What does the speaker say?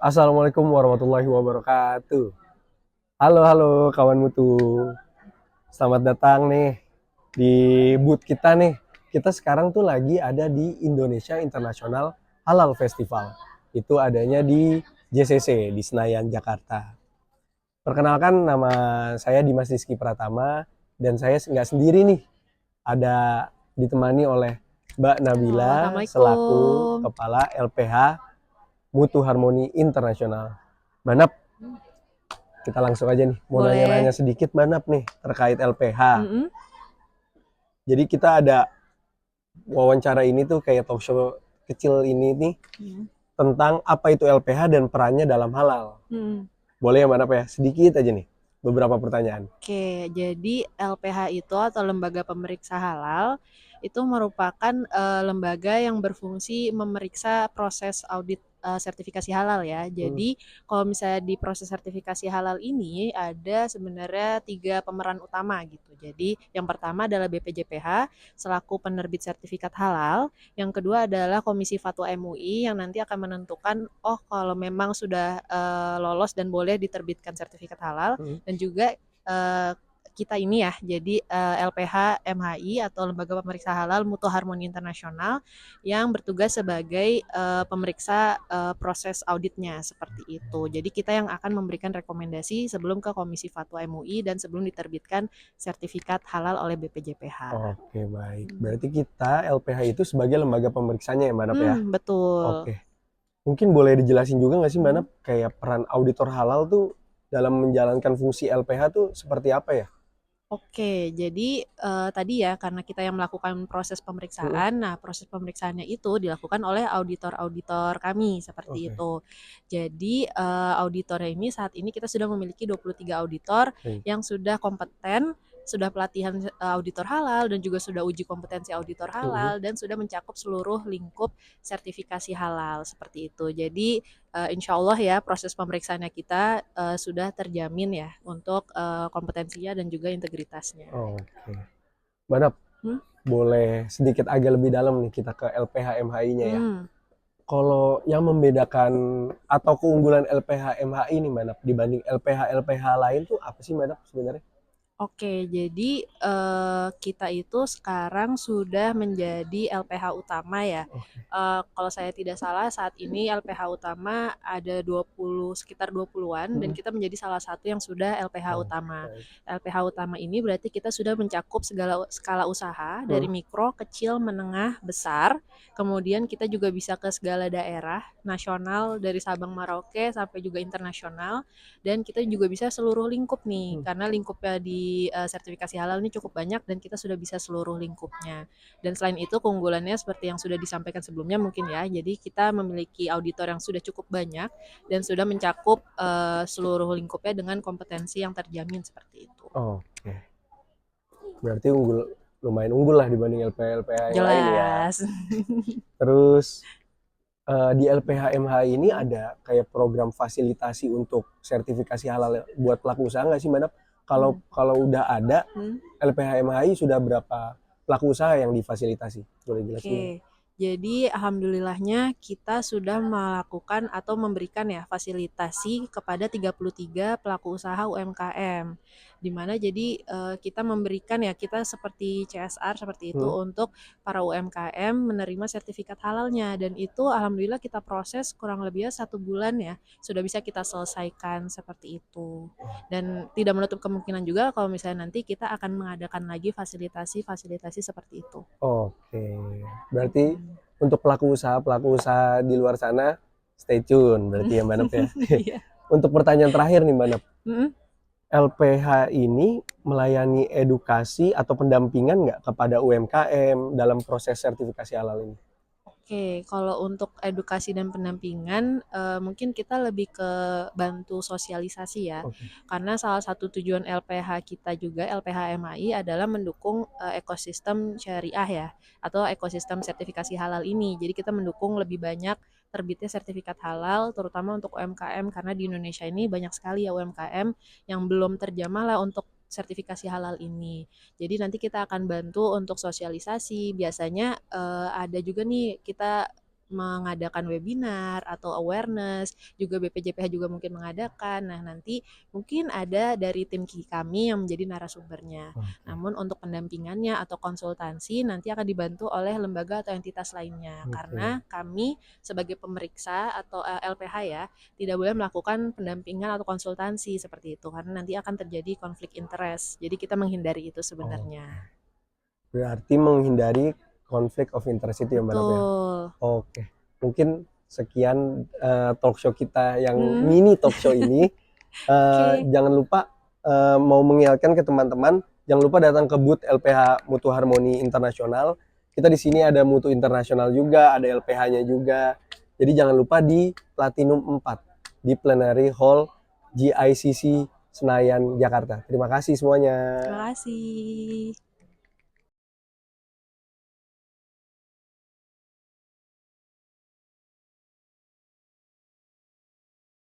Assalamualaikum warahmatullahi wabarakatuh. Halo, halo kawan mutu. Selamat datang nih di booth kita nih. Kita sekarang tuh lagi ada di Indonesia International Halal Festival. Itu adanya di JCC di Senayan, Jakarta. Perkenalkan, nama saya Dimas Rizky Pratama dan saya nggak sendiri nih. Ada ditemani oleh Mbak Halo, Nabila selaku Assalamualaikum. Kepala LPH Mutu Harmoni Internasional. Mbak Nab, kita langsung aja nih, mau Boleh. nanya-nanya sedikit Mbak Nap nih terkait LPH. Mm-mm. Jadi kita ada wawancara ini tuh kayak talk show kecil ini nih Mm. tentang apa itu LPH dan perannya dalam halal. Mm. Boleh ya Mbak Nap ya? Sedikit aja nih, beberapa pertanyaan. Oke, jadi LPH itu atau Lembaga Pemeriksa Halal itu merupakan lembaga yang berfungsi memeriksa proses audit sertifikasi halal ya. Hmm. Jadi kalau misalnya di proses sertifikasi halal ini ada sebenarnya 3 pemeran utama gitu. Jadi yang pertama adalah BPJPH selaku penerbit sertifikat halal, yang kedua adalah Komisi Fatwa MUI yang nanti akan menentukan oh kalau memang sudah lolos dan boleh diterbitkan sertifikat halal, Hmm. dan juga eh, kita ini ya, jadi LPH MHI atau Lembaga Pemeriksa Halal Mutu Harmoni Internasional yang bertugas sebagai pemeriksa proses auditnya seperti itu. Jadi kita yang akan memberikan rekomendasi sebelum ke Komisi Fatwa MUI dan sebelum diterbitkan sertifikat halal oleh BPJPH. Oke, baik. Berarti kita LPH itu sebagai lembaga pemeriksanya ya Mbak Nap ya? Betul. Oke. Mungkin boleh dijelasin juga nggak sih Mbak Hmm. Nap kayak peran auditor halal tuh dalam menjalankan fungsi LPH tuh seperti apa ya? Oke, jadi tadi ya karena kita yang melakukan proses Hmm. pemeriksaan, nah proses pemeriksaannya itu dilakukan oleh auditor-auditor kami seperti Oke. itu. Jadi auditornya ini saat ini kita sudah memiliki 23 auditor Oke. yang sudah kompeten, sudah pelatihan auditor halal dan juga sudah uji kompetensi auditor Hmm. halal dan sudah mencakup seluruh lingkup sertifikasi halal seperti itu. Jadi insya Allah ya proses pemeriksaannya kita sudah terjamin ya untuk kompetensinya dan juga integritasnya. Oke. Mbak Nap, Hmm? boleh sedikit agak lebih dalam nih kita ke LPH MHI-nya ya. Hmm. Kalau yang membedakan atau keunggulan LPH MHI nih Mbak Nap dibanding LPH lain tuh apa sih Mbak Nap sebenarnya? Oke, jadi kita itu sekarang sudah menjadi LPH utama ya. Oke. Kalau saya tidak salah saat ini LPH utama ada 20, sekitar 20-an dan Hmm. kita menjadi salah satu yang sudah LPH Oh, utama. baik. LPH utama ini berarti kita sudah mencakup segala skala usaha Hmm. dari mikro, kecil, menengah, besar. Kemudian kita juga bisa ke segala daerah nasional dari Sabang Merauke sampai juga internasional, dan kita juga bisa seluruh lingkup nih Hmm. karena lingkupnya di sertifikasi halal ini cukup banyak dan kita sudah bisa seluruh lingkupnya. Dan selain itu keunggulannya seperti yang sudah disampaikan sebelumnya mungkin ya, jadi kita memiliki auditor yang sudah cukup banyak dan sudah mencakup seluruh lingkupnya dengan kompetensi yang terjamin seperti itu. Oke. Berarti lumayan unggul lah dibanding LPH yang lain ya. Jelas. Terus di LPH MHI ini ada kayak program fasilitasi untuk sertifikasi halal buat pelaku usaha nggak sih Mbak Nap? Kalau Hmm. kalau udah ada, Hmm. LPH MHI sudah berapa pelaku usaha yang difasilitasi? Boleh jelasin nggak? Oke, jadi alhamdulillahnya kita sudah melakukan atau memberikan ya fasilitasi kepada 33 pelaku usaha UMKM. Di mana jadi kita memberikan ya, kita seperti CSR seperti itu Hmm. untuk para UMKM menerima sertifikat halalnya, dan itu alhamdulillah kita proses kurang lebih 1 bulan ya sudah bisa kita selesaikan seperti itu. Dan tidak menutup kemungkinan juga kalau misalnya nanti kita akan mengadakan lagi fasilitasi-fasilitasi seperti itu. Oke, berarti Mhm. untuk pelaku usaha di luar sana, stay tune berarti ya Mbak Nap ya. Iya. Untuk pertanyaan terakhir nih Mbak Nap, Mhm. LPH ini melayani edukasi atau pendampingan nggak kepada UMKM dalam proses sertifikasi halal ini? Oke, kalau untuk edukasi dan pendampingan, mungkin kita lebih ke bantu sosialisasi ya. Oke. Karena salah satu tujuan LPH kita juga, LPH MAI adalah mendukung, ekosistem syariah ya, atau ekosistem sertifikasi halal ini. Jadi kita mendukung lebih banyak terbitnya sertifikat halal, terutama untuk UMKM, karena di Indonesia ini banyak sekali ya UMKM yang belum terjamah lah untuk sertifikasi halal ini. Jadi nanti kita akan bantu untuk sosialisasi. Biasanya ada juga nih kita mengadakan webinar atau awareness, juga BPJPH juga mungkin mengadakan. Nah, nanti mungkin ada dari tim kami yang menjadi narasumbernya. Oke. Namun untuk pendampingannya atau konsultansi nanti akan dibantu oleh lembaga atau entitas lainnya. Oke. Karena kami sebagai pemeriksa atau LPH ya, tidak boleh melakukan pendampingan atau konsultansi seperti itu karena nanti akan terjadi konflik interest. Jadi kita menghindari itu sebenarnya. Berarti menghindari konflik of interest itu ya Mbak Nap ya? Betul. Oke, mungkin sekian talk show kita yang Hmm. mini talk show ini. Oke. Jangan lupa mau mengingatkan ke teman-teman, jangan lupa datang ke booth LPH Mutu Harmoni Internasional. Kita di sini ada Mutu Internasional juga, ada LPH-nya juga. Jadi jangan lupa di Platinum 4 di Plenary Hall GICC Senayan Jakarta. Terima kasih semuanya. Terima kasih.